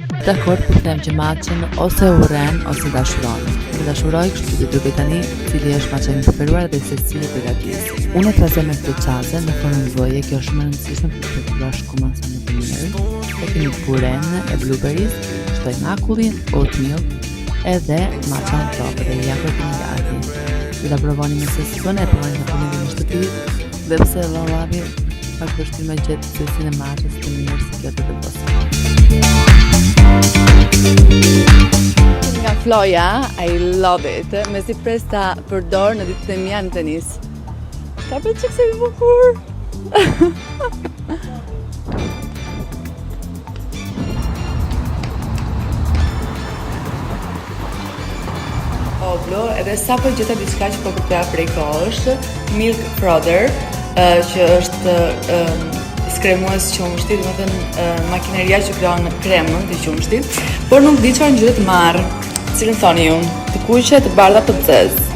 Dakord, po them që maçën ose urren ose dashuron. Në dashuroj, kështu që duke tani cili është maçi i preferuar dhe se si e përgatis. Unë e trazoj me këtë çaze në formën voje, kjo është më e rëndësishme për të përdorur shkuman sa më të mirë. E kemi puren e blueberries, shtoj makullin, oatmeal, edhe maçan topë dhe ja kërkimi gati. Do ta provoni me sesion e provoni në punën e shtëpi, dhe pse vallahi pak vështirë me gjetë sesin e maçës të mirë si kjo të postë. Nga Floja, I love it. Me si pres ta përdor në ditët e mia në tenis. Ka për çik se i bukur. Oblo, edhe sa po gjeta diçka që po kuptoja prej kohësh, milk frother, që është skremues qumshti, do të thënë makineria që krijon kremën të qumshtit, por nuk di çfarë ngjyrë të marr. Cilën thoni ju? Të kuqe, të bardha apo të zezë?